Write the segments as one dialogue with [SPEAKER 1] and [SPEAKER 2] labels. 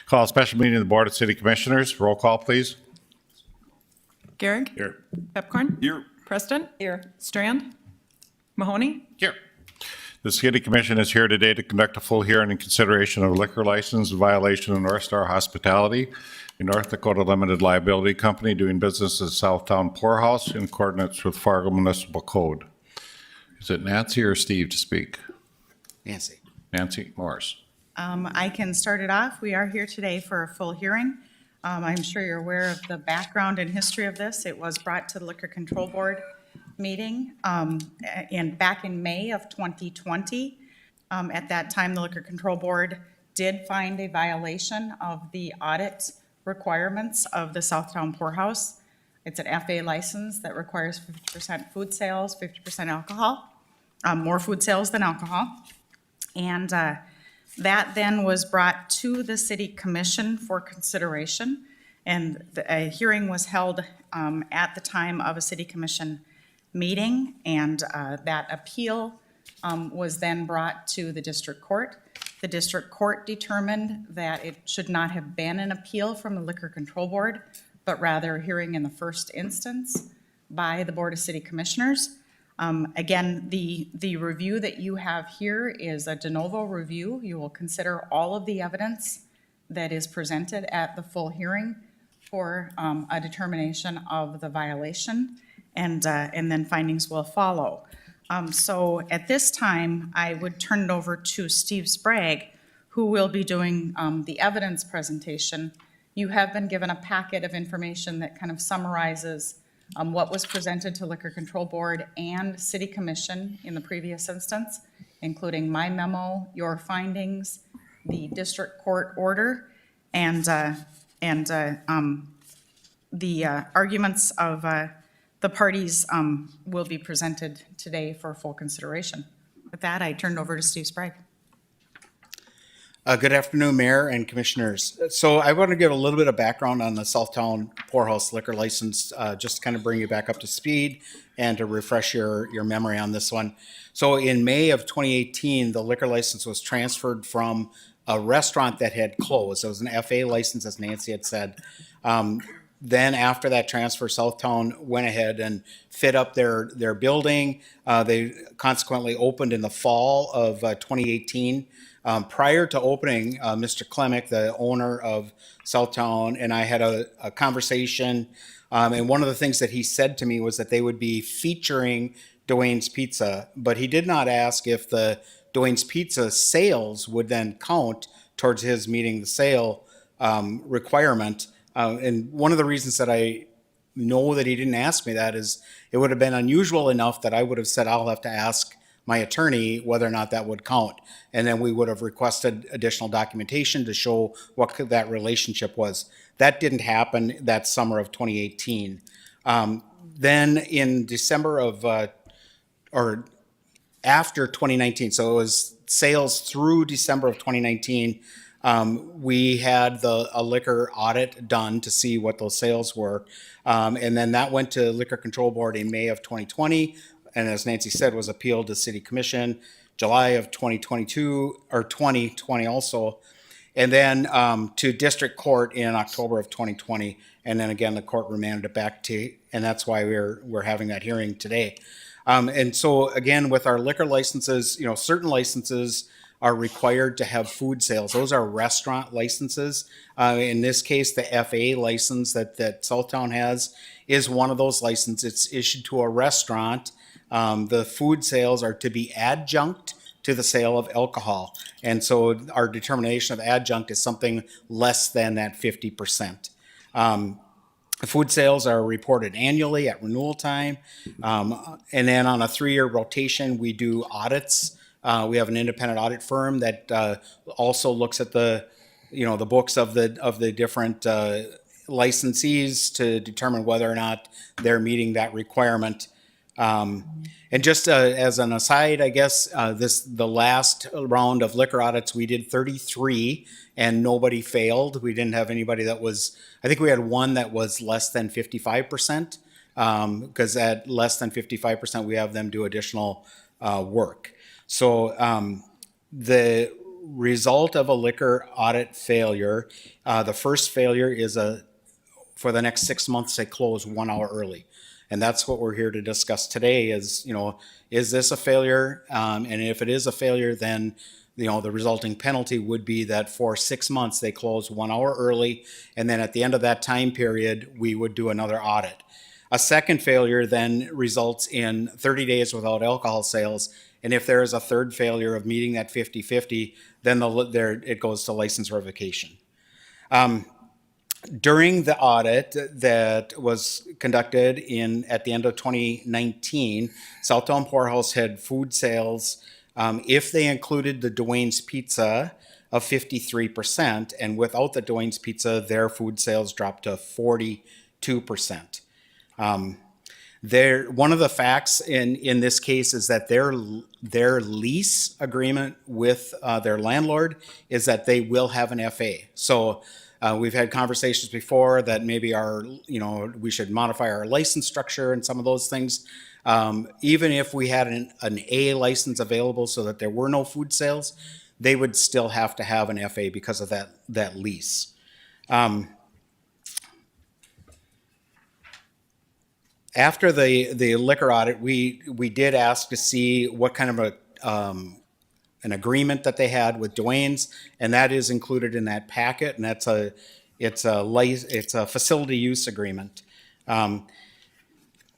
[SPEAKER 1] Call a special meeting of the Board of City Commissioners. Roll call, please.
[SPEAKER 2] Gehrig?
[SPEAKER 1] Here.
[SPEAKER 2] Pepcorn?
[SPEAKER 1] Here.
[SPEAKER 2] Preston? Here. Strand? Mahoney?
[SPEAKER 1] Here. The City Commission is here today to conduct a full hearing in consideration of a liquor license violation of North Star Hospitality, a North Dakota limited liability company doing business as Southtown Poorhouse in accordance with Fargo Municipal Code. Is it Nancy or Steve to speak?
[SPEAKER 3] Nancy.
[SPEAKER 1] Nancy Morris.
[SPEAKER 4] I can start it off. We are here today for a full hearing. I'm sure you're aware of the background and history of this. It was brought to the Liquor Control Board meeting back in May of 2020. At that time, the Liquor Control Board did find a violation of the audit requirements of the Southtown Poorhouse. It's an FA license that requires 50% food sales, 50% alcohol, more food sales than alcohol. And that then was brought to the City Commission for consideration. And a hearing was held at the time of a City Commission meeting. And that appeal was then brought to the District Court. The District Court determined that it should not have been an appeal from the Liquor Control Board, but rather a hearing in the first instance by the Board of City Commissioners. Again, the review that you have here is a de novo review. You will consider all of the evidence that is presented at the full hearing for a determination of the violation, and then findings will follow. So at this time, I would turn it over to Steve Sprague, who will be doing the evidence presentation. You have been given a packet of information that kind of summarizes what was presented to Liquor Control Board and City Commission in the previous instance, including my memo, your findings, the District Court order, and the arguments of the parties will be presented today for full consideration. With that, I turn it over to Steve Sprague.
[SPEAKER 3] Good afternoon, Mayor and Commissioners. So I want to give a little bit of background on the Southtown Poorhouse liquor license, just to kind of bring you back up to speed and to refresh your memory on this one. So in May of 2018, the liquor license was transferred from a restaurant that had closed. It was an FA license, as Nancy had said. Then after that transfer, Southtown went ahead and fit up their building. They consequently opened in the fall of 2018. Prior to opening, Mr. Klemick, the owner of Southtown, and I had a conversation, and one of the things that he said to me was that they would be featuring Dwayne's Pizza, but he did not ask if the Dwayne's Pizza sales would then count towards his meeting the sale requirement. And one of the reasons that I know that he didn't ask me that is it would have been unusual enough that I would have said I'll have to ask my attorney whether or not that would count. And then we would have requested additional documentation to show what that relationship was. That didn't happen that summer of 2018. Then in December of, or after 2019, so it was sales through December of 2019, we had a liquor audit done to see what those sales were. And then that went to Liquor Control Board in May of 2020. And as Nancy said, was appealed to City Commission, July of 2022, or 2020 also. And then to District Court in October of 2020. And then again, the court remanded it back to, and that's why we're having that hearing today. And so again, with our liquor licenses, certain licenses are required to have food sales. Those are restaurant licenses. In this case, the FA license that Southtown has is one of those licenses. It's issued to a restaurant. The food sales are to be adjunct to the sale of alcohol. And so our determination of adjunct is something less than that 50%. Food sales are reported annually at renewal time. And then on a 3-year rotation, we do audits. We have an independent audit firm that also looks at the books of the different licensees to determine whether or not they're meeting that requirement. And just as an aside, I guess the last round of liquor audits, we did 33 and nobody failed. We didn't have anybody that was, I think we had one that was less than 55%, because at less than 55%, we have them do additional work. So the result of a liquor audit failure, the first failure is for the next 6 months, they close 1 hour early. And that's what we're here to discuss today is, is this a failure? And if it is a failure, then, the resulting penalty would be that for 6 months, they close 1 hour early. And then at the end of that time period, we would do another audit. A second failure then results in 30 days without alcohol sales. And if there is a third failure of meeting that 50-50, then it goes to license revocation. During the audit that was conducted at the end of 2019, Southtown Poorhouse had food sales, if they included the Dwayne's Pizza, of 53%, and without the Dwayne's Pizza, their food sales dropped to 42%. One of the facts in this case is that their lease agreement with their landlord is that they will have an FA. So we've had conversations before that maybe we should modify our license structure and some of those things. Even if we had an A license available so that there were no food sales, they would still have to have an FA because of that lease. After the liquor audit, we did ask to see what kind of an agreement that they had with Dwayne's, and that is included in that packet, and it's a facility use agreement.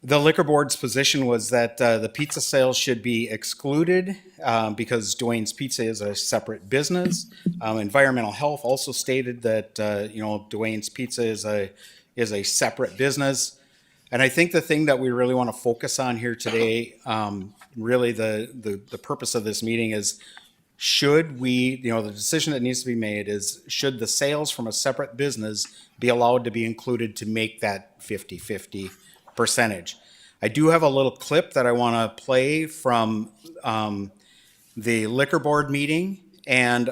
[SPEAKER 3] The liquor board's position was that the pizza sales should be excluded because Dwayne's Pizza is a separate business. Environmental Health also stated that Dwayne's Pizza is a separate business. And I think the thing that we really want to focus on here today, really the purpose of this meeting is, should we, the decision that needs to be made is, should the sales from a separate business be allowed to be included to make that 50-50 percentage? I do have a little clip that I want to play from the liquor board meeting, and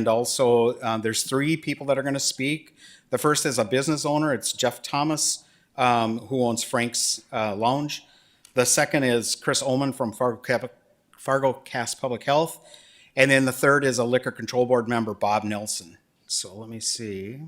[SPEAKER 3] also there's 3 people that are going to speak. The first is a business owner. It's Jeff Thomas, who owns Frank's Lounge. The second is Chris Ullman from Fargo Cass Public Health. And then the third is a Liquor Control Board member, Bob Nelson. So let me see.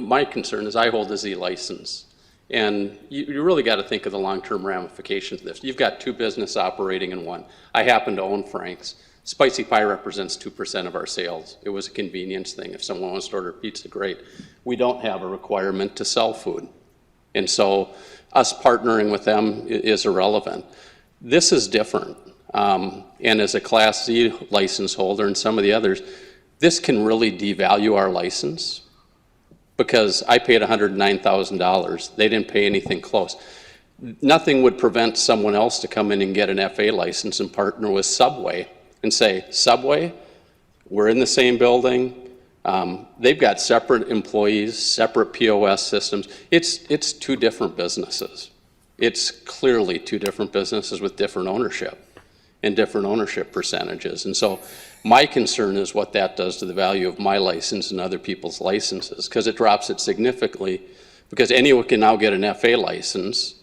[SPEAKER 5] My concern is I hold a Z license, and you really got to think of the long-term ramifications of this. You've got 2 businesses operating in one. I happen to own Frank's. Spicy Pie represents 2% of our sales. It was a convenience thing. If someone wants to order pizza, great. We don't have a requirement to sell food. And so us partnering with them is irrelevant. This is different. And as a Class Z license holder and some of the others, this can really devalue our license because I paid $109,000. They didn't pay anything close. Nothing would prevent someone else to come in and get an FA license and partner with Subway and say, Subway, we're in the same building. They've got separate employees, separate POS systems. It's 2 different businesses. It's clearly 2 different businesses with different ownership and different ownership percentages. And so my concern is what that does to the value of my license and other people's licenses, because it drops it significantly, because anyone can now get an FA license,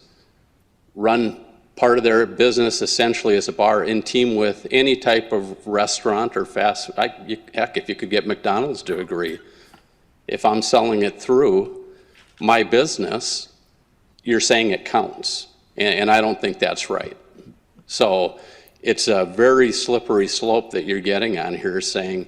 [SPEAKER 5] run part of their business essentially as a bar in team with any type of restaurant or fast, heck, if you could get McDonald's to agree. If I'm selling it through my business, you're saying it counts, and I don't think that's right. So it's a very slippery slope that you're getting on here, saying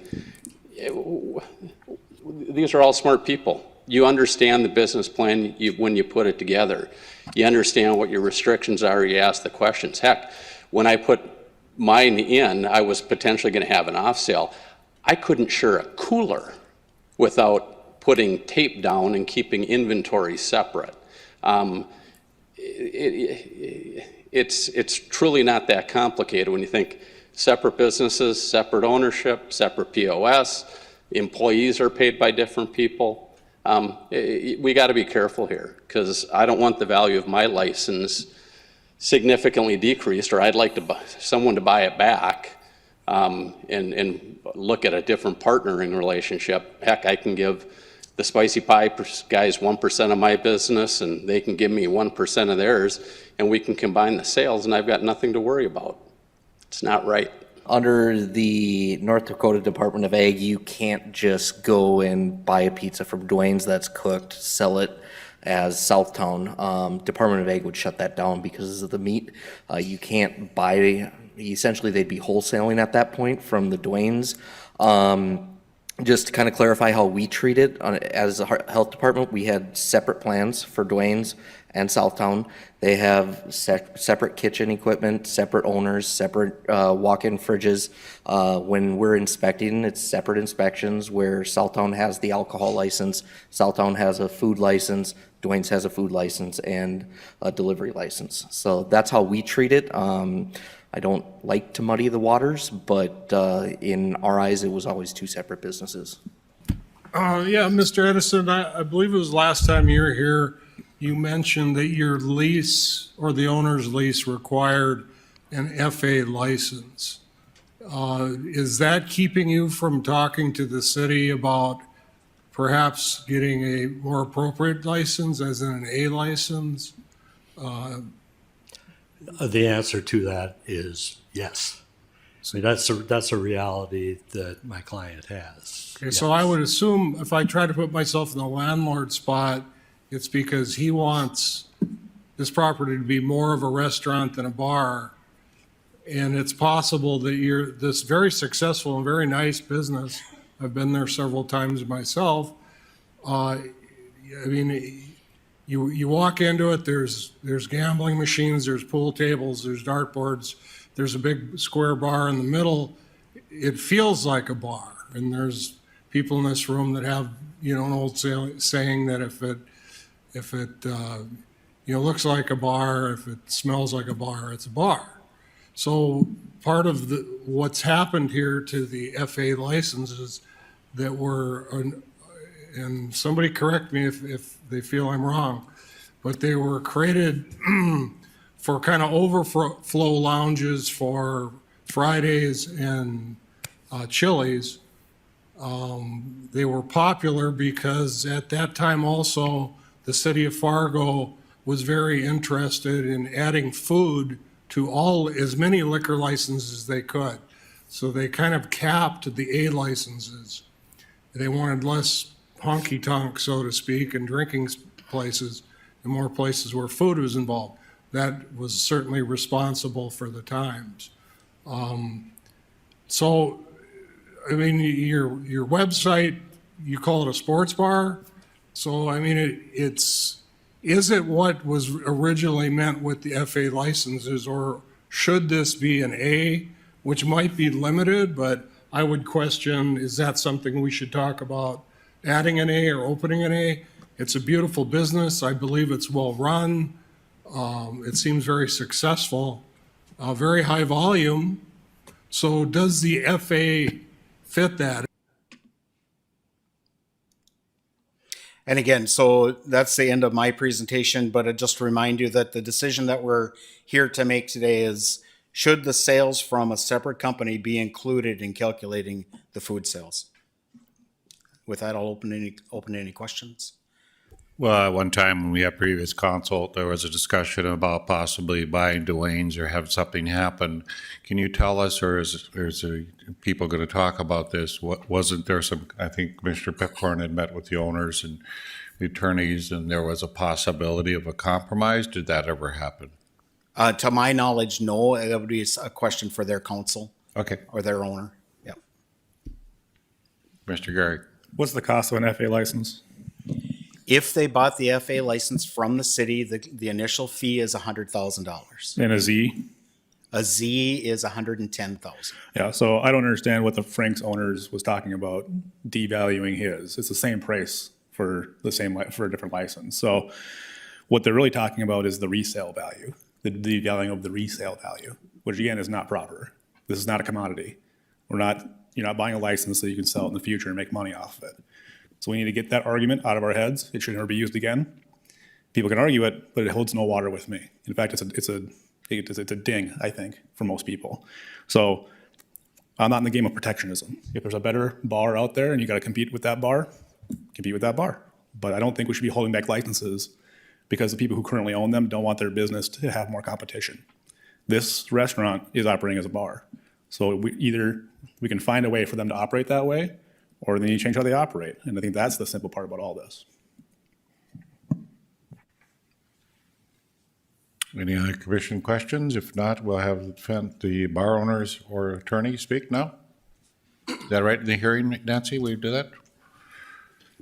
[SPEAKER 5] these are all smart people. You understand the business plan when you put it together. You understand what your restrictions are, you ask the questions. Heck, when I put mine in, I was potentially going to have an off sale. I couldn't share a cooler without putting tape down and keeping inventory separate. It's truly not that complicated when you think separate businesses, separate ownership, separate POS, employees are paid by different people. We got to be careful here, because I don't want the value of my license significantly decreased, or I'd like someone to buy it back and look at a different partnering relationship. Heck, I can give the Spicy Pie guys 1% of my business, and they can give me 1% of theirs, and we can combine the sales, and I've got nothing to worry about. It's not right.
[SPEAKER 6] Under the North Dakota Department of Ag, you can't just go and buy a pizza from Dwayne's that's cooked, sell it as Southtown. Department of Ag would shut that down because of the meat. You can't buy, essentially they'd be wholesaling at that point from the Dwayne's. Just to kind of clarify how we treat it, as a health department, we had separate plans for Dwayne's and Southtown. They have separate kitchen equipment, separate owners, separate walk-in fridges. When we're inspecting, it's separate inspections where Southtown has the alcohol license, Southtown has a food license, Dwayne's has a food license and a delivery license. So that's how we treat it. I don't like to muddy the waters, but in our eyes, it was always two separate businesses.
[SPEAKER 7] Yeah, Mr. Edison, I believe it was last time you were here, you mentioned that your lease or the owner's lease required an FA license. Is that keeping you from talking to the city about perhaps getting a more appropriate license, as in an A license?
[SPEAKER 8] The answer to that is yes. So that's a reality that my client has.
[SPEAKER 7] Okay, so I would assume if I try to put myself in the landlord spot, it's because he wants this property to be more of a restaurant than a bar. And it's possible that you're this very successful and very nice business. I've been there several times myself. I mean, you walk into it, there's gambling machines, there's pool tables, there's dartboards, there's a big square bar in the middle. It feels like a bar. And there's people in this room that have, an old saying that if it looks like a bar, if it smells like a bar, it's a bar. So part of what's happened here to the FA licenses that were, and somebody correct me if they feel I'm wrong, but they were created for kind of overflow lounges for Fridays and Chili's. They were popular because at that time also the city of Fargo was very interested in adding food to as many liquor licenses as they could. So they kind of capped the A licenses. They wanted less honky-tonk, so to speak, and drinking places and more places where food was involved. That was certainly responsible for the times. So, I mean, your website, you call it a sports bar. So, I mean, is it what was originally meant with the FA licenses, or should this be an A, which might be limited, but I would question, is that something we should talk about, adding an A or opening an A? It's a beautiful business. I believe it's well-run. It seems very successful, very high volume. So does the FA fit that?
[SPEAKER 3] And again, so that's the end of my presentation, but just to remind you that the decision that we're here to make today is, should the sales from a separate company be included in calculating the food sales? With that, I'll open any questions.
[SPEAKER 1] Well, at one time when we had previous consult, there was a discussion about possibly buying Dwayne's or have something happen. Can you tell us, or is people going to talk about this? Wasn't there some, I think Commissioner Pipcorn had met with the owners and the attorneys, and there was a possibility of a compromise? Did that ever happen?
[SPEAKER 3] To my knowledge, no. That would be a question for their counsel
[SPEAKER 1] Okay.
[SPEAKER 3] or their owner. Yeah.
[SPEAKER 1] Mr. Gary.
[SPEAKER 9] What's the cost of an FA license?
[SPEAKER 3] If they bought the FA license from the city, the initial fee is $100,000.
[SPEAKER 9] And a Z?
[SPEAKER 3] A Z is $110,000.
[SPEAKER 9] Yeah, so I don't understand what the Frank's owners was talking about devaluing his. It's the same price for a different license. So what they're really talking about is the resale value, the devaluing of the resale value, which again is not proper. This is not a commodity. You're not buying a license so you can sell it in the future and make money off of it. So we need to get that argument out of our heads. It should never be used again. People can argue it, but it holds no water with me. In fact, it's a ding, I think, for most people. So I'm not in the game of protectionism. If there's a better bar out there and you got to compete with that bar, compete with that bar. But I don't think we should be holding back licenses because the people who currently own them don't want their business to have more competition. This restaurant is operating as a bar. So we can find a way for them to operate that way, or they need to change how they operate. And I think that's the simple part about all this.
[SPEAKER 1] Any other commission questions? If not, we'll have the bar owners or attorney speak now. Is that right in the hearing, Nancy? We do that?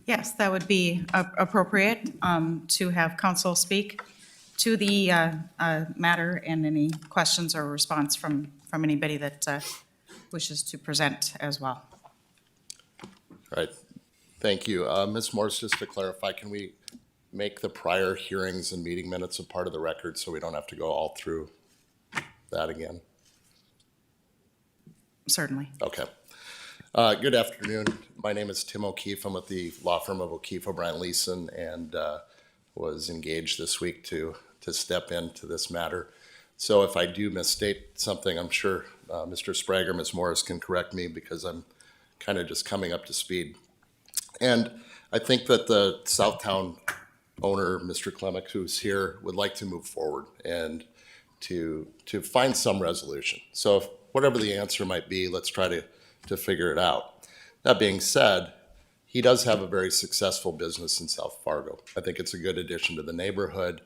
[SPEAKER 4] Yes, that would be appropriate to have council speak to the matter and any questions or response from anybody that wishes to present as well.
[SPEAKER 10] All right, thank you. Ms. Morse, just to clarify, can we make the prior hearings and meeting minutes a part of the record so we don't have to go all through that again?
[SPEAKER 4] Certainly.
[SPEAKER 10] Okay. Good afternoon. My name is Tim O'Keefe. I'm with the law firm of O'Keefe, O'Brien, Leeson, and was engaged this week to step into this matter. So if I do misstate something, I'm sure Mr. Sprague or Ms. Morris can correct me because I'm kind of just coming up to speed. And I think that the Southtown owner, Mr. Klemick, who's here, would like to move forward and to find some resolution. So if, whatever the answer might be, let's try to figure it out. That being said, he does have a very successful business in South Fargo. I think it's a good addition to the neighborhood.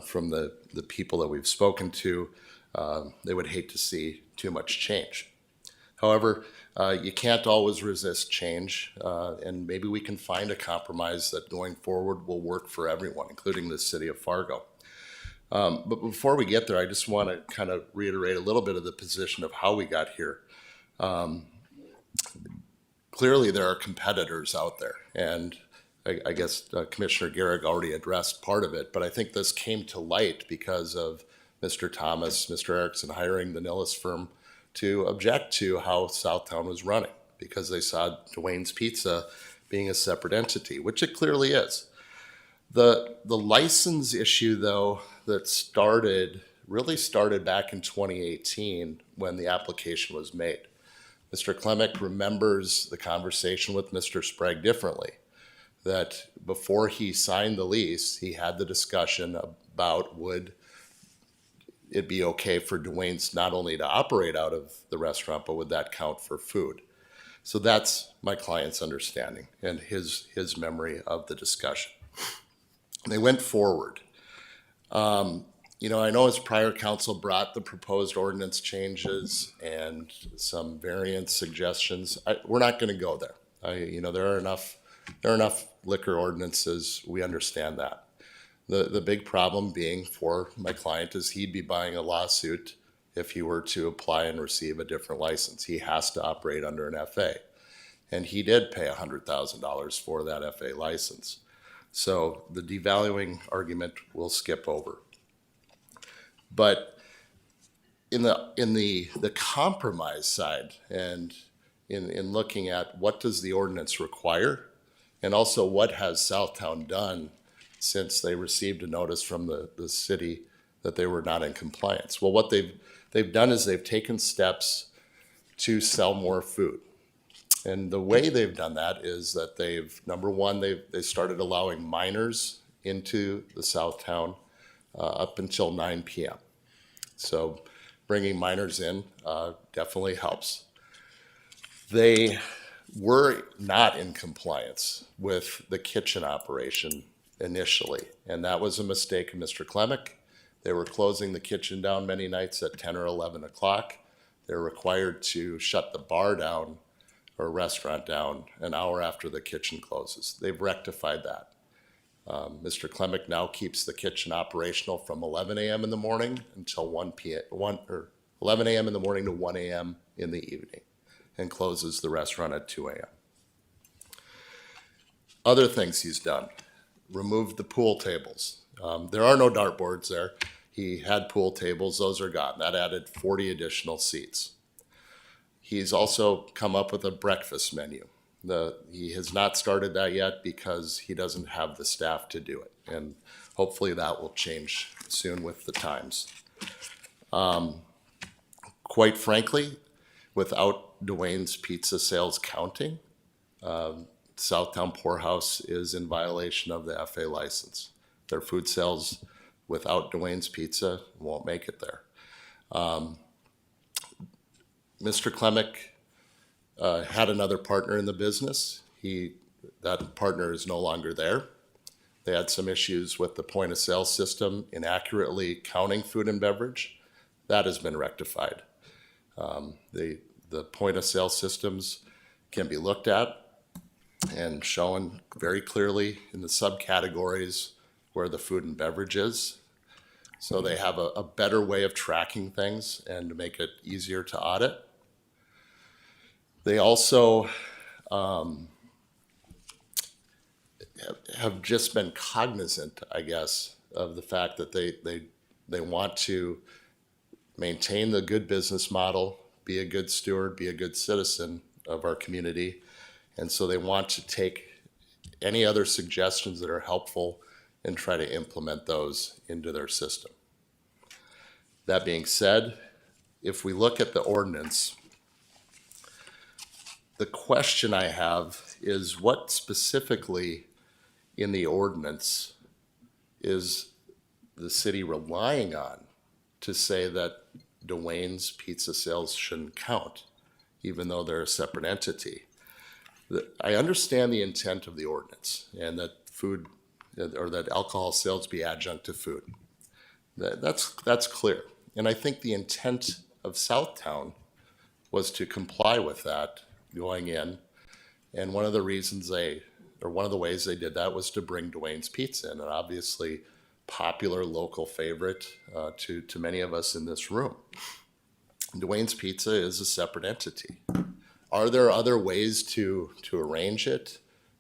[SPEAKER 10] From the people that we've spoken to, they would hate to see too much change. However, you can't always resist change, and maybe we can find a compromise that going forward will work for everyone, including the city of Fargo. But before we get there, I just want to kind of reiterate a little bit of the position of how we got here. Clearly, there are competitors out there, and I guess Commissioner Garrick already addressed part of it, but I think this came to light because of Mr. Thomas, Mr. Erickson hiring the Nilles firm to object to how Southtown was running because they saw Dwayne's Pizza being a separate entity, which it clearly is. The license issue, though, that really started back in 2018 when the application was made. Mr. Klemick remembers the conversation with Mr. Sprague differently, that before he signed the lease, he had the discussion about would it be okay for Dwayne's not only to operate out of the restaurant, but would that count for food? So that's my client's understanding and his memory of the discussion. They went forward. I know his prior council brought the proposed ordinance changes and some variant suggestions. We're not going to go there. There are enough liquor ordinances. We understand that. The big problem being for my client is he'd be buying a lawsuit if he were to apply and receive a different license. He has to operate under an FA. And he did pay $100,000 for that FA license. So the devaluing argument we'll skip over. But in the compromise side and in looking at what does the ordinance require and also what has Southtown done since they received a notice from the city that they were not in compliance. Well, what they've done is they've taken steps to sell more food. And the way they've done that is that number one, they started allowing minors into the Southtown up until 9 p.m. So bringing minors in definitely helps. They were not in compliance with the kitchen operation initially, and that was a mistake of Mr. Klemick. They were closing the kitchen down many nights at 10 or 11 o'clock. They're required to shut the bar down or restaurant down an hour after the kitchen closes. They've rectified that. Mr. Klemick now keeps the kitchen operational from 11 a.m. in the morning until 11 a.m. in the morning to 1 a.m. in the evening, and closes the restaurant at 2 a.m. Other things he's done: removed the pool tables. There are no dartboards there. He had pool tables; those are gone. That added 40 additional seats. He's also come up with a breakfast menu. He has not started that yet because he doesn't have the staff to do it. And hopefully that will change soon with the times. Quite frankly, without Dwayne's Pizza sales counting, Southtown Poorhouse is in violation of the FA license. Their food sales without Dwayne's Pizza won't make it there. Mr. Klemick had another partner in the business. That partner is no longer there. They had some issues with the point of sale system inaccurately counting food and beverage. That has been rectified. The point of sale systems can be looked at and shown very clearly in the subcategories where the food and beverage is. So they have a better way of tracking things and to make it easier to audit. They also have just been cognizant, I guess, of the fact that they want to maintain the good business model, be a good steward, be a good citizen of our community. And so they want to take any other suggestions that are helpful and try to implement those into their system. That being said, if we look at the ordinance, the question I have is what specifically in the ordinance is the city relying on to say that Dwayne's Pizza sales shouldn't count, even though they're a separate entity? I understand the intent of the ordinance and that food or that alcohol sales be adjunct to food. That's clear. And I think the intent of Southtown was to comply with that going in. And one of the reasons one of the ways they did that was to bring Dwayne's Pizza in, an obviously popular local favorite to many of us in this room. Dwayne's Pizza is a separate entity. Are there other ways to arrange it?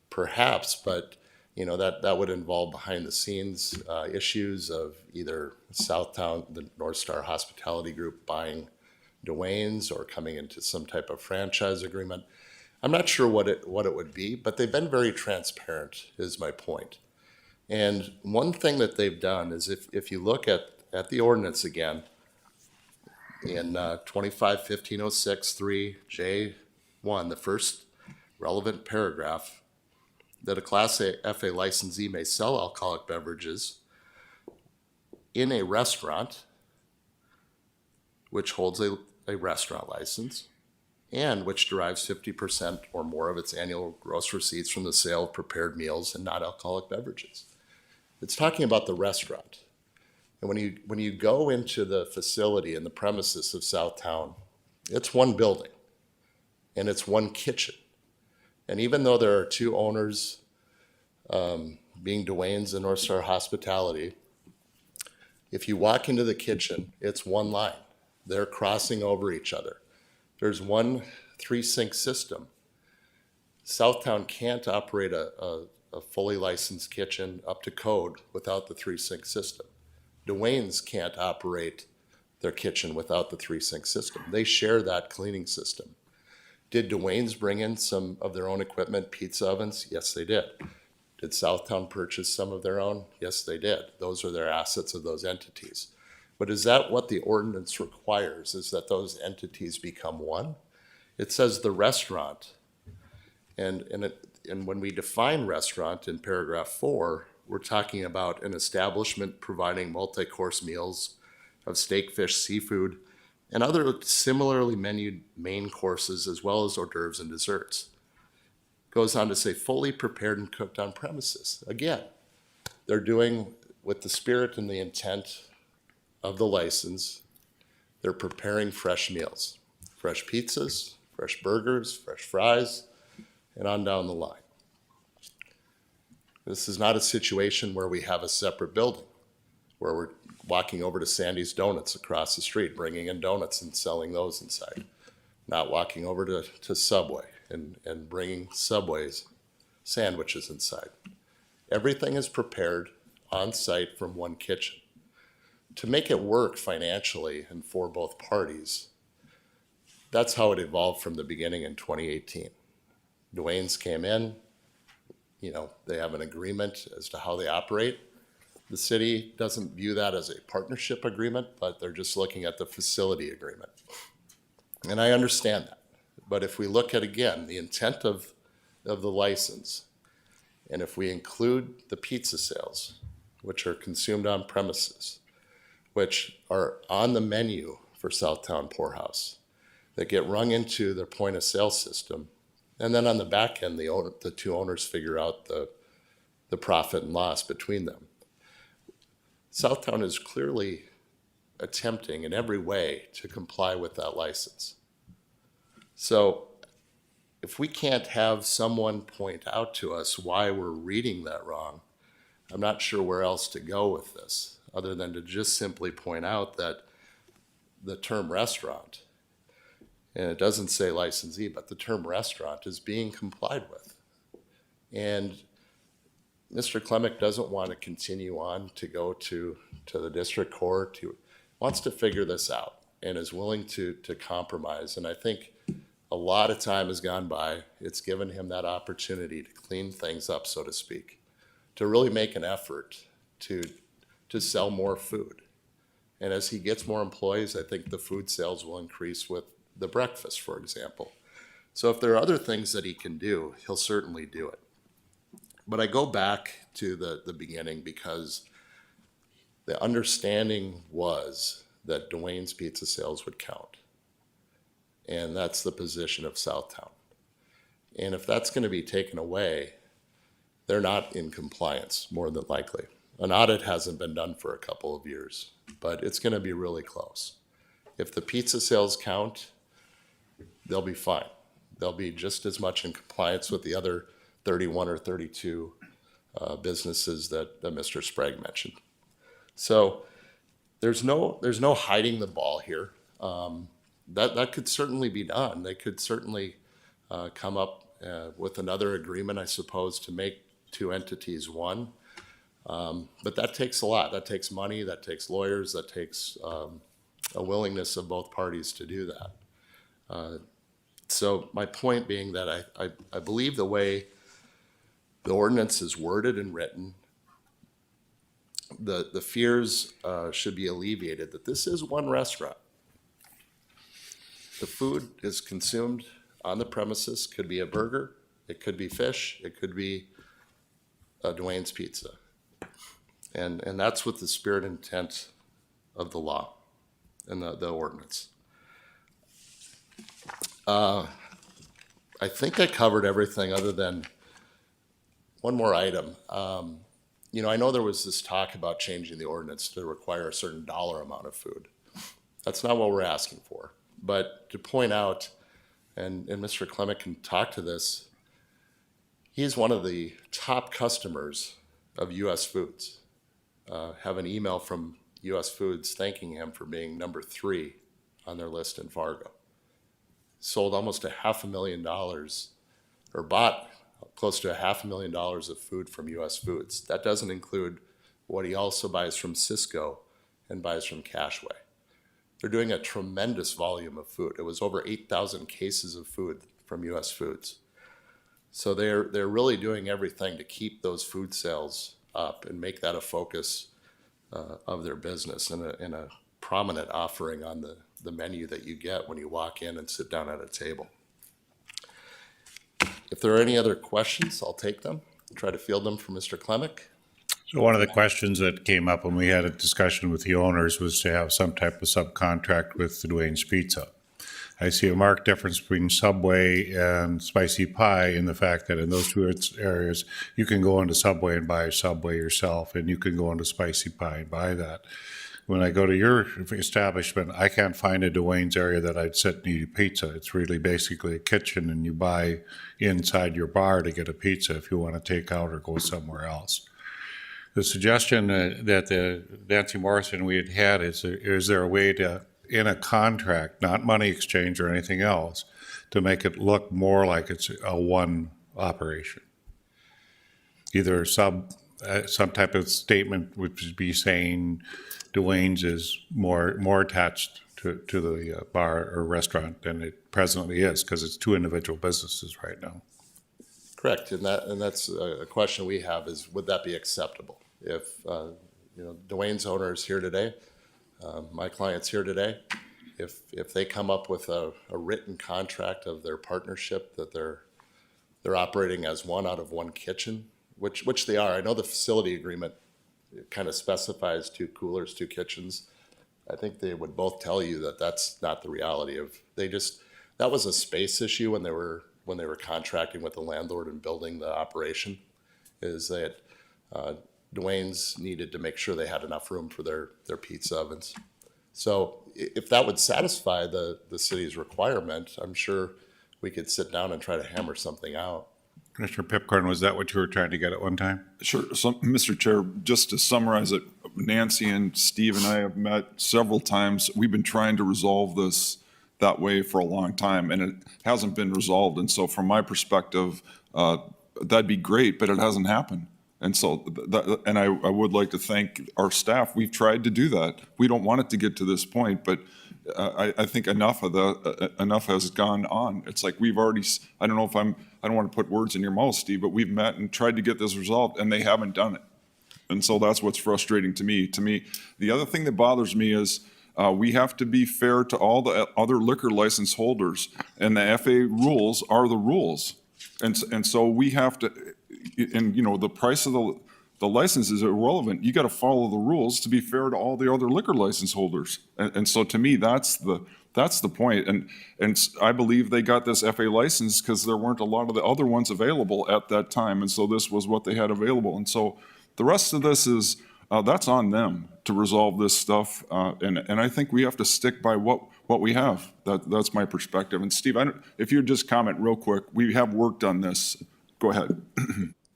[SPEAKER 10] Perhaps, but that would involve behind the scenes issues of either Southtown, the North Star Hospitality Group buying Dwayne's or coming into some type of franchise agreement. I'm not sure what it would be, but they've been very transparent, is my point. And one thing that they've done is if you look at the ordinance again, in 25-1506-3J1, the first relevant paragraph, that a Class A FA licensee may sell alcoholic beverages in a restaurant which holds a restaurant license and which derives 50% or more of its annual gross receipts from the sale of prepared meals and non-alcoholic beverages. It's talking about the restaurant. And when you go into the facility and the premises of Southtown, it's one building and it's one kitchen. And even though there are two owners, being Dwayne's and North Star Hospitality, if you walk into the kitchen, it's one line. They're crossing over each other. There's one 3-sink system. Southtown can't operate a fully licensed kitchen up to code without the 3-sink system. Dwayne's can't operate their kitchen without the 3-sink system. They share that cleaning system. Did Dwayne's bring in some of their own equipment, pizza ovens? Yes, they did. Did Southtown purchase some of their own? Yes, they did. Those are their assets of those entities. But is that what the ordinance requires, is that those entities become one? It says the restaurant. And when we define restaurant in paragraph 4, we're talking about an establishment providing multi-course meals of steak, fish, seafood, and other similarly menued main courses, as well as hors d'oeuvres and desserts. Goes on to say fully prepared and cooked on premises. Again, they're doing with the spirit and the intent of the license, they're preparing fresh meals, fresh pizzas, fresh burgers, fresh fries, and on down the line. This is not a situation where we have a separate building, where we're walking over to Sandy's Donuts across the street, bringing in donuts and selling those inside. Not walking over to Subway and bringing Subway's sandwiches inside. Everything is prepared on site from one kitchen. To make it work financially and for both parties, that's how it evolved from the beginning in 2018. Dwayne's came in, they have an agreement as to how they operate. The city doesn't view that as a partnership agreement, but they're just looking at the facility agreement. And I understand that. But if we look at, again, the intent of the license, and if we include the pizza sales, which are consumed on premises, which are on the menu for Southtown Poorhouse that get rung into their point of sale system. And then on the back end, the two owners figure out the profit and loss between them. Southtown is clearly attempting in every way to comply with that license. So if we can't have someone point out to us why we're reading that wrong, I'm not sure where else to go with this, other than to just simply point out that the term restaurant, and it doesn't say licensee, but the term restaurant is being complied with. And Mr. Klemick doesn't want to continue on to go to the district court. He wants to figure this out and is willing to compromise. And I think a lot of time has gone by. It's given him that opportunity to clean things up, so to speak, to really make an effort to sell more food. And as he gets more employees, I think the food sales will increase with the breakfast, for example. So if there are other things that he can do, he'll certainly do it. But I go back to the beginning because the understanding was that Dwayne's Pizza sales would count. And that's the position of Southtown. And if that's going to be taken away, they're not in compliance, more than likely. An audit hasn't been done for a couple of years, but it's going to be really close. If the pizza sales count, they'll be fine. They'll be just as much in compliance with the other 31 or 32 businesses that Mr. Sprague mentioned. So there's no hiding the ball here. That could certainly be done. They could certainly come up with another agreement, I suppose, to make two entities one. But that takes a lot. That takes money, that takes lawyers, that takes a willingness of both parties to do that. So my point being that I believe the way the ordinance is worded and written, the fears should be alleviated that this is one restaurant. The food is consumed on the premises, could be a burger, it could be fish, it could be a Dwayne's Pizza. And that's what the spirit and intent of the law and the ordinance. I think I covered everything other than one more item. I know there was this talk about changing the ordinance to require a certain dollar amount of food. That's not what we're asking for. But to point out, and Mr. Klemick can talk to this, he's one of the top customers of US Foods. Have an email from US Foods thanking him for being number 3 on their list in Fargo. Sold almost $500,000, or bought close to $500,000 of food from US Foods. That doesn't include what he also buys from Sysco and buys from Cashway. They're doing a tremendous volume of food. It was over 8,000 cases of food from US Foods. So they're really doing everything to keep those food sales up and make that a focus of their business and a prominent offering on the menu that you get when you walk in and sit down at a table. If there are any other questions, I'll take them, try to field them for Mr. Klemick.
[SPEAKER 1] So one of the questions that came up when we had a discussion with the owners was to have some type of subcontract with the Dwayne's Pizza. I see a marked difference between Subway and Spicy Pie in the fact that in those two areas, you can go into Subway and buy a Subway yourself, and you can go into Spicy Pie and buy that. When I go to your establishment, I can't find a Dwayne's area that I'd sit and eat a pizza. It's really basically a kitchen, and you buy inside your bar to get a pizza if you want to take out or go somewhere else. The suggestion that the Nancy Morrison we had is there a way to, in a contract, not money exchange or anything else, to make it look more like it's a one operation? Either some type of statement which would be saying Dwayne's is more attached to the bar or restaurant than it presently is, because it's two individual businesses right now.
[SPEAKER 10] Correct, and that's a question we have is, would that be acceptable? If Dwayne's owner is here today, my client's here today, if they come up with a written contract of their partnership that they're operating as one out of one kitchen, which they are. I know the facility agreement kind of specifies 2 coolers, 2 kitchens. I think they would both tell you that that's not the reality of, that was a space issue when they were contracting with the landlord and building the operation, is that Dwayne's needed to make sure they had enough room for their pizza ovens. So if that would satisfy the city's requirement, I'm sure we could sit down and try to hammer something out.
[SPEAKER 1] Commissioner Pipcorn, was that what you were trying to get at one time?
[SPEAKER 11] Sure. So, Mr. Chair, just to summarize it, Nancy and Steve and I have met several times. We've been trying to resolve this that way for a long time, and it hasn't been resolved. And so from my perspective, that'd be great, but it hasn't happened. And so, I would like to thank our staff. We've tried to do that. We don't want it to get to this point, but I think enough has gone on. It's like we've already, I don't want to put words in your mouth, Steve, but we've met and tried to get this resolved, and they haven't done it. And so that's what's frustrating to me. The other thing that bothers me is we have to be fair to all the other liquor license holders, and the FAA rules are the rules. And so we have to, and you know, the price of the license is irrelevant. You got to follow the rules to be fair to all the other liquor license holders. And so to me, that's the point. And I believe they got this FA license because there weren't a lot of the other ones available at that time. And so this was what they had available. And so the rest of this is, that's on them to resolve this stuff. And I think we have to stick by what we have. That's my perspective. And Steve, if you'd just comment real quick, we have worked on this. Go ahead.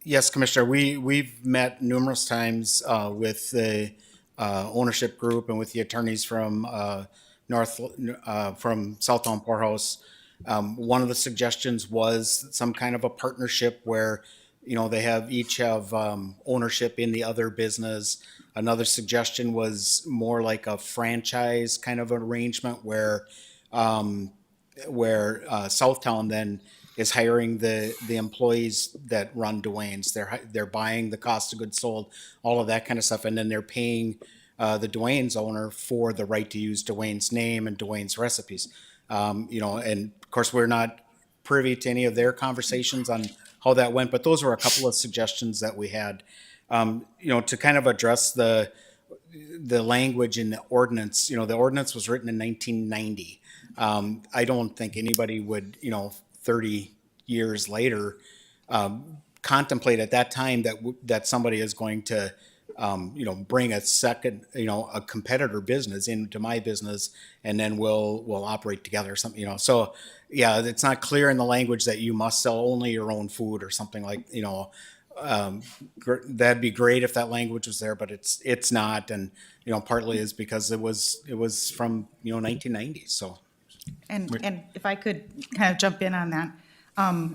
[SPEAKER 3] Yes, Commissioner, we've met numerous times with the ownership group and with the attorneys from from Southtown Poorhouse. One of the suggestions was some kind of a partnership where, you know, they each have ownership in the other business. Another suggestion was more like a franchise kind of arrangement where Southtown then is hiring the employees that run Dwayne's. They're buying the cost of goods sold, all of that kind of stuff, and then they're paying the Dwayne's owner for the right to use Dwayne's name and Dwayne's recipes. You know, and of course we're not privy to any of their conversations on how that went, but those were a couple of suggestions that we had. You know, to kind of address the language in the ordinance. You know, the ordinance was written in 1990. I don't think anybody would, you know, 30 years later, contemplate at that time that somebody is going to, you know, bring a second, you know, a competitor business into my business, and then we'll operate together or something, you know. So yeah, it's not clear in the language that you must sell only your own food or something like, you know. That'd be great if that language was there, but it's not, and you know, partly is because it was from, you know, 1990. So.
[SPEAKER 4] And if I could kind of jump in on that,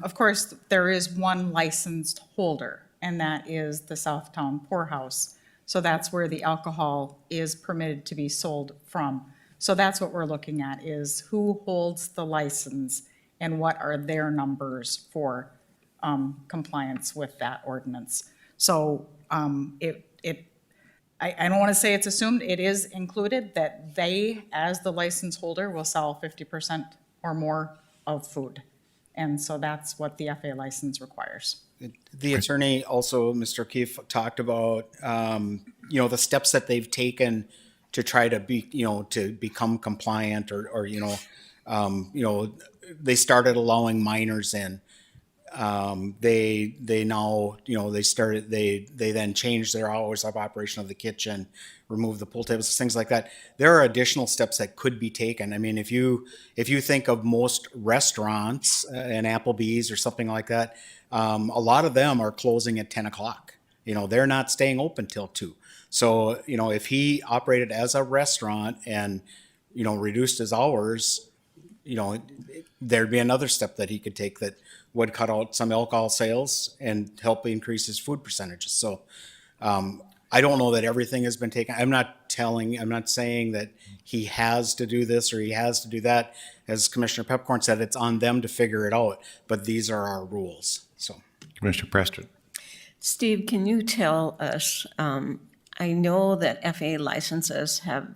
[SPEAKER 4] of course, there is one licensed holder, and that is the Southtown Poorhouse. So that's where the alcohol is permitted to be sold from. So that's what we're looking at, is who holds the license and what are their numbers for compliance with that ordinance. So I don't want to say it's assumed, it is included that they, as the license holder, will sell 50% or more of food. And so that's what the FA license requires.
[SPEAKER 3] The attorney also, Mr. O'Keefe, talked about, you know, the steps that they've taken to try to be, you know, to become compliant or you know, they started allowing minors in. They now, you know, they then changed their hours of operation of the kitchen, removed the pool tables, things like that. There are additional steps that could be taken. I mean, if you think of most restaurants, an Applebee's or something like that, a lot of them are closing at 10 o'clock. You know, they're not staying open till 2. So, you know, if he operated as a restaurant and, you know, reduced his hours, you know, there'd be another step that he could take that would cut out some alcohol sales and help increase his food percentages. So I don't know that everything has been taken. I'm not saying that he has to do this or he has to do that. As Commissioner Pepcorn said, it's on them to figure it out, but these are our rules. So,
[SPEAKER 1] Commissioner Preston.
[SPEAKER 12] Steve, can you tell us, I know that FA licenses have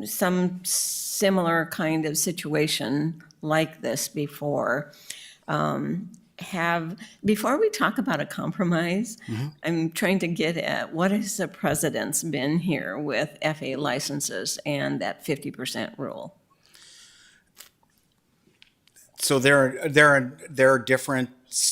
[SPEAKER 12] some similar kind of situation like this before. before we talk about a compromise, I'm trying to get at what has the precedence been here with FA licenses and that 50% rule?
[SPEAKER 3] So there are different,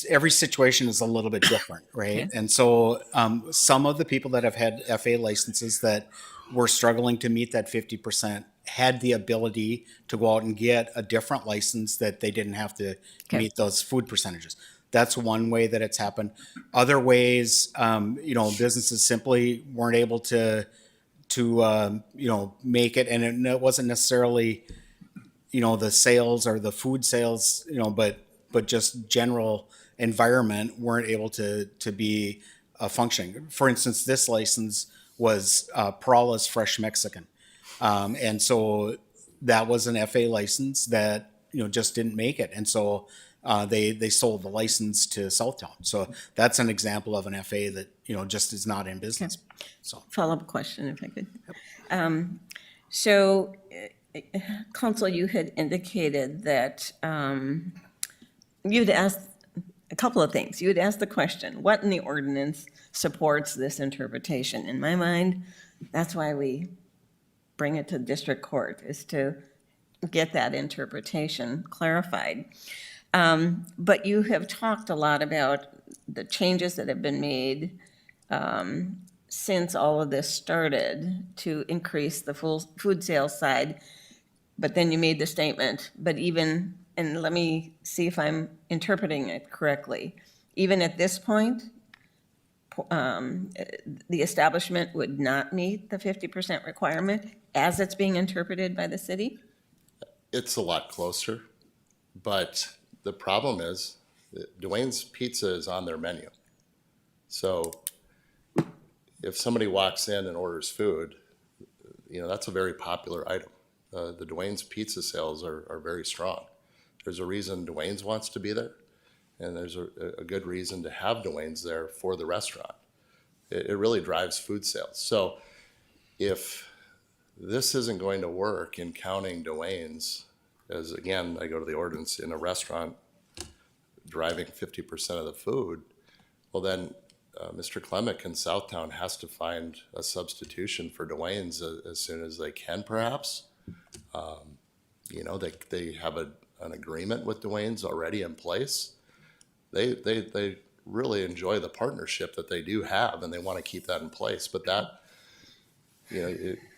[SPEAKER 3] every situation is a little bit different, right?
[SPEAKER 12] Okay.
[SPEAKER 3] And so some of the people that have had FA licenses that were struggling to meet that 50% had the ability to go out and get a different license that they didn't have to
[SPEAKER 12] Okay.
[SPEAKER 3] meet those food percentages. That's one way that it's happened. Other ways, businesses simply weren't able to make it, and it wasn't necessarily the sales or the food sales, but just general environment weren't able to be functioning. For instance, this license was Perala's Fresh Mexican. And so that was an FA license that, just didn't make it. And so they sold the license to Southtown. So that's an example of an FA that, just is not in business. So.
[SPEAKER 12] Follow-up question, if I could. So, Council, you had indicated that you'd asked a couple of things. You had asked the question, what in the ordinance supports this interpretation? In my mind, that's why we bring it to district court, is to get that interpretation clarified. But you have talked a lot about the changes that have been made since all of this started to increase the food sales side. But then you made the statement, but even, and let me see if I'm interpreting it correctly, even at this point, the establishment would not meet the 50% requirement as it's being interpreted by the city?
[SPEAKER 10] It's a lot closer, but the problem is that Dwayne's Pizza is on their menu. So if somebody walks in and orders food, that's a very popular item. The Dwayne's Pizza sales are very strong. There's a reason Dwayne's wants to be there, and there's a good reason to have Dwayne's there for the restaurant. It really drives food sales. So if this isn't going to work in counting Dwayne's, as again, I go to the ordinance in a restaurant driving 50% of the food, well then Mr. Klemick in Southtown has to find a substitution for Dwayne's as soon as they can, perhaps. They have an agreement with Dwayne's already in place. They really enjoy the partnership that they do have, and they want to keep that in place. But that,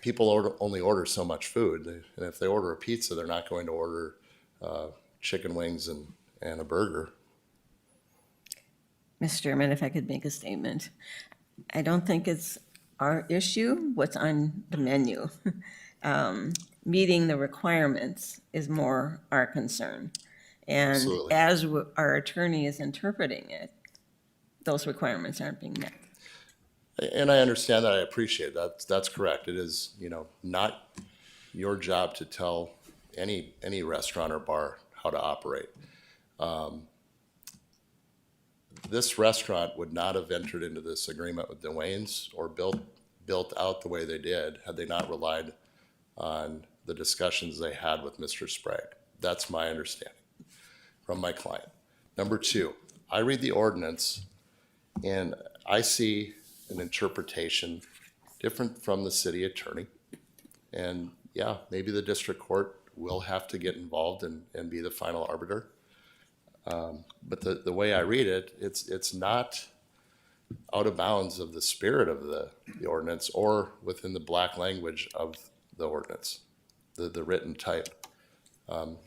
[SPEAKER 10] people only order so much food, and if they order a pizza, they're not going to order chicken wings and a burger.
[SPEAKER 12] Mr. Chairman, if I could make a statement. I don't think it's our issue, what's on the menu. Meeting the requirements is more our concern. And
[SPEAKER 10] Absolutely.
[SPEAKER 12] as our attorney is interpreting it, those requirements aren't being met.
[SPEAKER 10] And I understand that. I appreciate that. That's correct. It is, not your job to tell any restaurant or bar how to operate. This restaurant would not have entered into this agreement with Dwayne's or built out the way they did had they not relied on the discussions they had with Mr. Sprague. That's my understanding from my client. Number two, I read the ordinance and I see an interpretation different from the city attorney. And yeah, maybe the district court will have to get involved and be the final arbiter. But the way I read it, it's not out of bounds of the spirit of the ordinance or within the black language of the ordinance, the written type.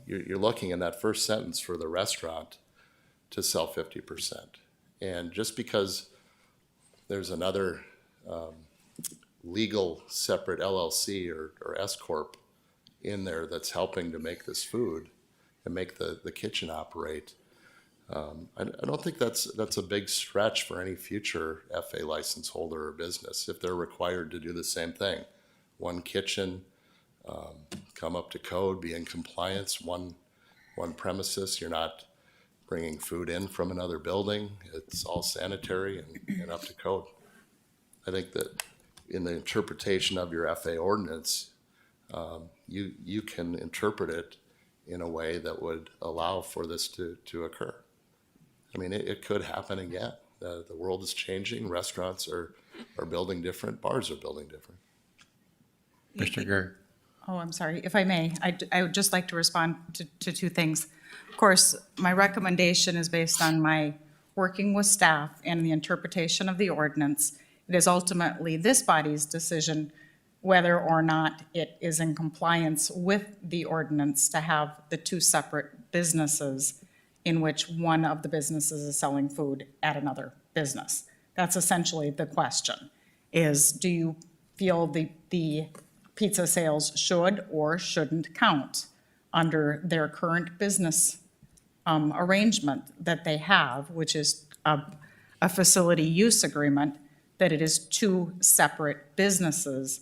[SPEAKER 10] You're looking in that first sentence for the restaurant to sell 50%. And just because there's another legal separate LLC or S Corp in there that's helping to make this food and make the kitchen operate, I don't think that's a big stretch for any future FA license holder or business if they're required to do the same thing. One kitchen, come up to code, be in compliance, one premises. You're not bringing food in from another building. It's all sanitary and up to code. I think that in the interpretation of your FA ordinance, you can interpret it in a way that would allow for this to occur. I mean, it could happen again. The world is changing. Restaurants are building different. Bars are building different.
[SPEAKER 1] Mr. Gary?
[SPEAKER 4] Oh, I'm sorry. If I may, I would just like to respond to two things. Of course, my recommendation is based on my working with staff and the interpretation of the ordinance. It is ultimately this body's decision whether or not it is in compliance with the ordinance to have the two separate businesses in which one of the businesses is selling food at another business. That's essentially the question, is do you feel the pizza sales should or shouldn't count under their current business arrangement that they have, which is a facility use agreement, that it is two separate businesses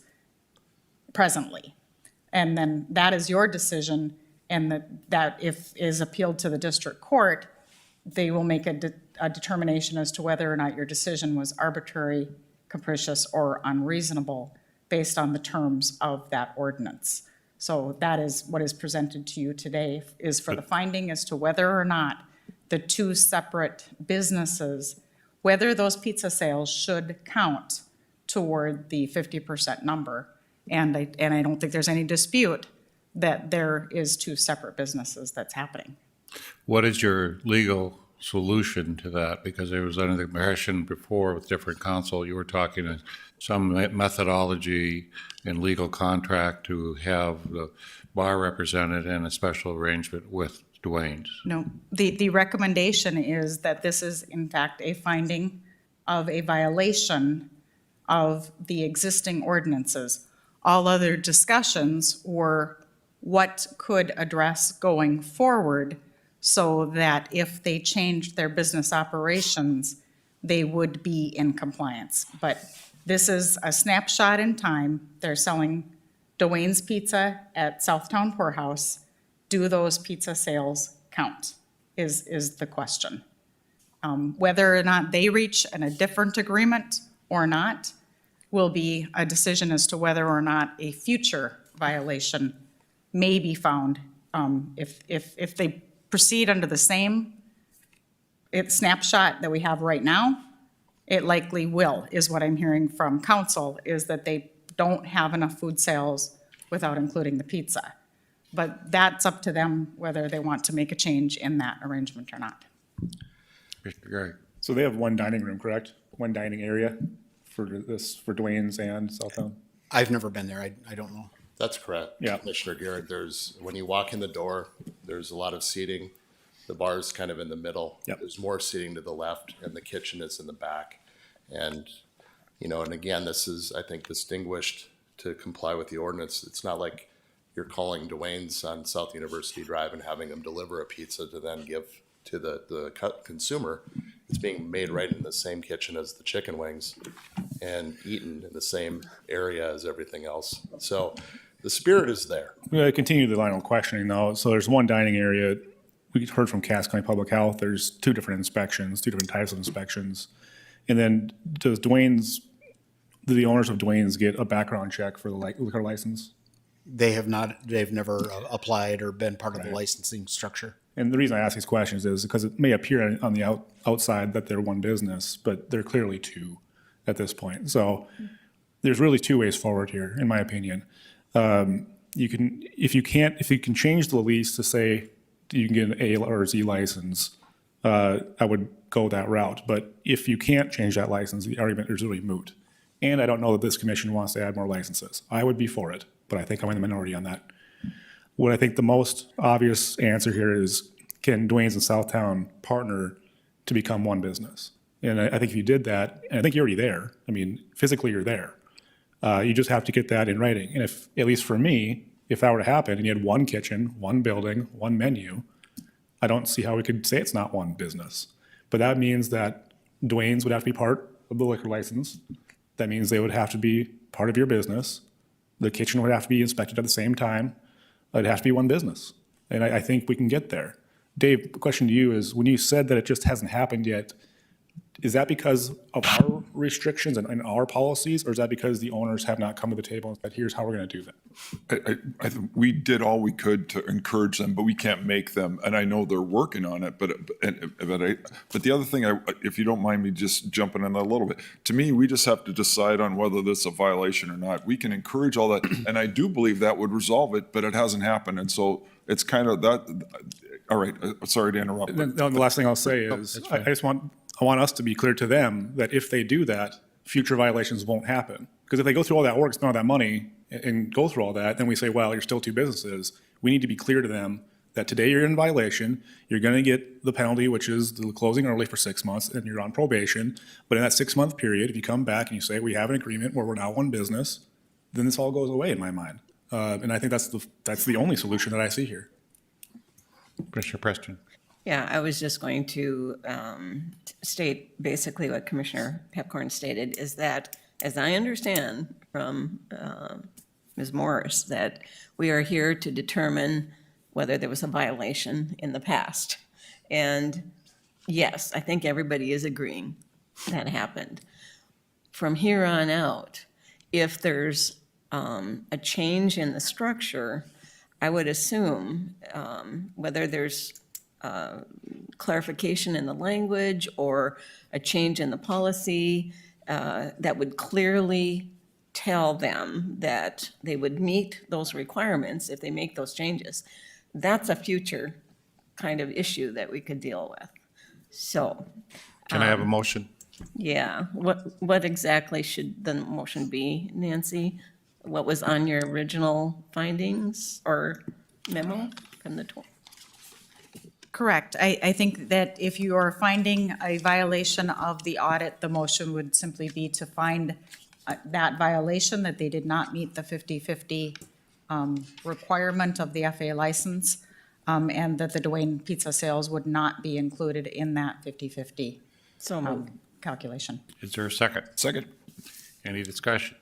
[SPEAKER 4] presently. And then that is your decision, and that if is appealed to the district court, they will make a determination as to whether or not your decision was arbitrary, capricious, or unreasonable based on the terms of that ordinance. So that is what is presented to you today, is for the finding as to whether or not the two separate businesses, whether those pizza sales should count toward the 50% number. And I don't think there's any dispute that there is two separate businesses that's happening.
[SPEAKER 1] What is your legal solution to that? Because there was under the impression before with different counsel, you were talking some methodology in legal contract to have the bar represented in a special arrangement with Dwayne's.
[SPEAKER 4] No, the recommendation is that this is in fact a finding of a violation of the existing ordinances. All other discussions were what could address going forward so that if they changed their business operations, they would be in compliance. But this is a snapshot in time. They're selling Dwayne's Pizza at Southtown Poorhouse. Do those pizza sales count is the question. Whether or not they reach a different agreement or not will be a decision as to whether or not a future violation may be found. If they proceed under the same snapshot that we have right now, it likely will, is what I'm hearing from council, is that they don't have enough food sales without including the pizza. But that's up to them whether they want to make a change in that arrangement or not.
[SPEAKER 1] Mr. Gary?
[SPEAKER 9] So they have one dining room, correct? One dining area for Dwayne's and Southtown?
[SPEAKER 3] I've never been there. I don't know.
[SPEAKER 10] That's correct.
[SPEAKER 9] Yeah.
[SPEAKER 10] Commissioner Garrett, when you walk in the door, there's a lot of seating. The bar's kind of in the middle.
[SPEAKER 9] Yep.
[SPEAKER 10] There's more seating to the left, and the kitchen is in the back. And, and again, this is, I think, distinguished to comply with the ordinance. It's not like you're calling Dwayne's on South University Drive and having them deliver a pizza to then give to the consumer. It's being made right in the same kitchen as the chicken wings and eaten in the same area as everything else. So the spirit is there.
[SPEAKER 9] I'm going to continue the line of questioning though. So there's one dining area. We heard from Cass County Public Health. There's two different inspections, two different types of inspections. And then do the owners of Dwayne's get a background check for the liquor license?
[SPEAKER 3] They have not, they've never applied or been part of the licensing structure.
[SPEAKER 9] And the reason I ask these questions is because it may appear on the outside that they're one business, but they're clearly two at this point. So there's really two ways forward here, in my opinion. If you can change the lease to say you can get an A or Z license, I would go that route. But if you can't change that license, the argument is really moot. And I don't know that this commission wants to add more licenses. I would be for it, but I think I'm in the minority on that. What I think the most obvious answer here is, can Dwayne's and Southtown partner to become one business? And I think if you did that, and I think you're already there, I mean, physically you're there. You just have to get that in writing. And if, at least for me, if that were to happen and you had one kitchen, one building, one menu, I don't see how we could say it's not one business. But that means that Dwayne's would have to be part of the liquor license. That means they would have to be part of your business. The kitchen would have to be inspected at the same time. It'd have to be one business. And I think we can get there. Dave, the question to you is, when you said that it just hasn't happened yet, is that because of our restrictions and our policies, or is that because the owners have not come to the table and said, here's how we're going to do that?
[SPEAKER 11] I think we did all we could to encourage them, but we can't make them. And I know they're working on it, but the other thing, if you don't mind me just jumping in a little bit, to me, we just have to decide on whether this is a violation or not. We can encourage all that, and I do believe that would resolve it, but it hasn't happened. And so it's kind of that, all right, sorry to interrupt.
[SPEAKER 9] The last thing I'll say is, I want us to be clear to them that if they do that, future violations won't happen. Because if they go through all that work, spend all that money, and go through all that, then we say, well, you're still two businesses. We need to be clear to them that today you're in violation, you're gonna get the penalty, which is the closing early for 6 months, and you're on probation. But in that 6-month period, if you come back and you say, we have an agreement where we're now one business, then this all goes away in my mind. And I think that's the only solution that I see here.
[SPEAKER 1] Commissioner Preston.
[SPEAKER 12] Yeah, I was just going to state basically what Commissioner Pepcorn stated, is that, as I understand from Ms. Morris, that we are here to determine whether there was a violation in the past. And yes, I think everybody is agreeing that happened. From here on out, if there's a change in the structure, I would assume whether there's clarification in the language or a change in the policy that would clearly tell them that they would meet those requirements if they make those changes. That's a future kind of issue that we could deal with. So,
[SPEAKER 1] Can I have a motion?
[SPEAKER 12] yeah, what exactly should the motion be, Nancy? What was on your original findings or memo from the
[SPEAKER 4] Correct. I think that if you are finding a violation of the audit, the motion would simply be to find that violation, that they did not meet the 50/50 requirement of the FAA license, and that the Dwayne Pizza sales would not be included in that 50/50
[SPEAKER 12] So moved.
[SPEAKER 4] calculation.
[SPEAKER 1] Is there a second?
[SPEAKER 11] Second.
[SPEAKER 1] Any discussion?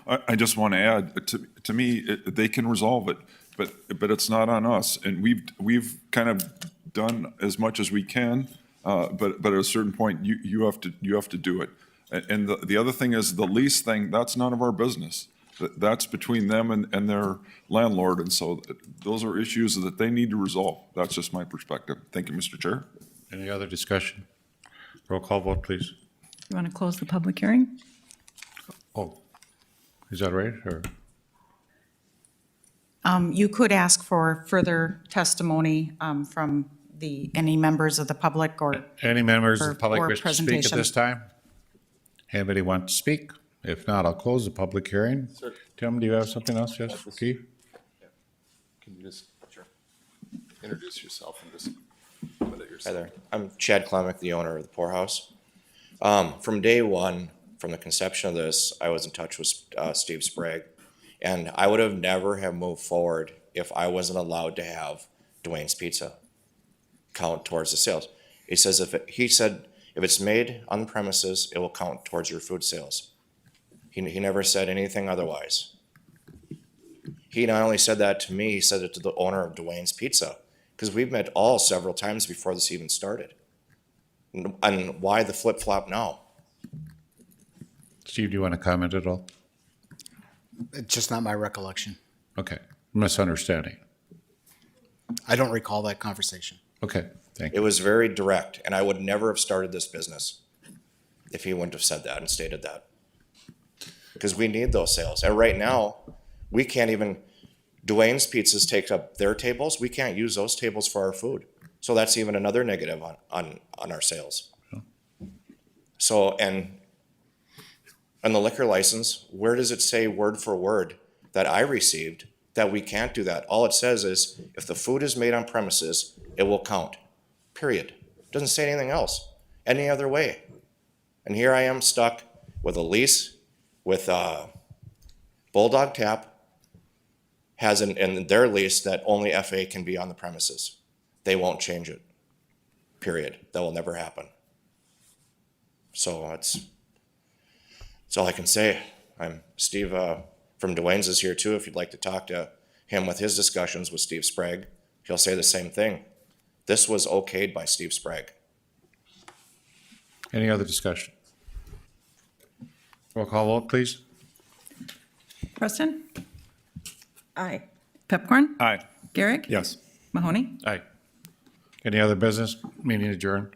[SPEAKER 11] I just want to add, to me, they can resolve it, but it's not on us. And we've kind of done as much as we can, but at a certain point, you have to do it. And the other thing is the lease thing, that's none of our business. That's between them and their landlord. And so those are issues that they need to resolve. That's just my perspective. Thank you, Mr. Chair.
[SPEAKER 1] Any other discussion? Roll call vote, please.
[SPEAKER 2] You want to close the public hearing?
[SPEAKER 1] Oh, is that right, or?
[SPEAKER 4] You could ask for further testimony from any members of the public or
[SPEAKER 1] Any members of the public
[SPEAKER 4] or
[SPEAKER 1] wish to speak at
[SPEAKER 4] presentation.
[SPEAKER 1] this time? Anybody want to speak? If not, I'll close the public hearing. Tim, do you have something else, yes, Keith?
[SPEAKER 10] Can you just introduce yourself and just limit
[SPEAKER 13] Hi
[SPEAKER 10] yourself?
[SPEAKER 13] there. I'm Chad Klemick, the owner of the Poorhouse. From day one, from the conception of this, I was in touch with Steve Sprague, and I would have never have moved forward if I wasn't allowed to have Dwayne's Pizza count towards the sales. He said if it's made on the premises, it will count towards your food sales. He never said anything otherwise. He not only said that to me, he said it to the owner of Dwayne's Pizza, because we've met all several times before this even started. And why the flip-flop now?
[SPEAKER 1] Steve, do you want to comment at all?
[SPEAKER 3] It's just not my recollection.
[SPEAKER 1] Okay, misunderstanding.
[SPEAKER 3] I don't recall that conversation.
[SPEAKER 1] Okay, thank
[SPEAKER 13] It
[SPEAKER 1] you.
[SPEAKER 13] was very direct, and I would never have started this business if he wouldn't have said that and stated that. Because we need those sales. And right now, we can't even, Dwayne's Pizzas takes up their tables. We can't use those tables for our food. So that's even another negative on our sales. So, and on the liquor license, where does it say word for word that I received that we can't do that? All it says is, if the food is made on premises, it will count, period. Doesn't say anything else, any other way. And here I am stuck with a lease with Bulldog Tap has in their lease that only FA can be on the premises. They won't change it, period. That will never happen. So that's all I can say. I'm Steve from Dwayne's is here too. If you'd like to talk to him with his discussions with Steve Sprague, he'll say the same thing. This was okayed by Steve Sprague.
[SPEAKER 1] Any other discussion? Roll call vote, please.
[SPEAKER 2] Preston?
[SPEAKER 12] Aye.
[SPEAKER 2] Pepcorn?
[SPEAKER 9] Aye.
[SPEAKER 2] Garrick?
[SPEAKER 9] Yes.
[SPEAKER 2] Mahoney?
[SPEAKER 1] Aye. Any other business? Meeting adjourned.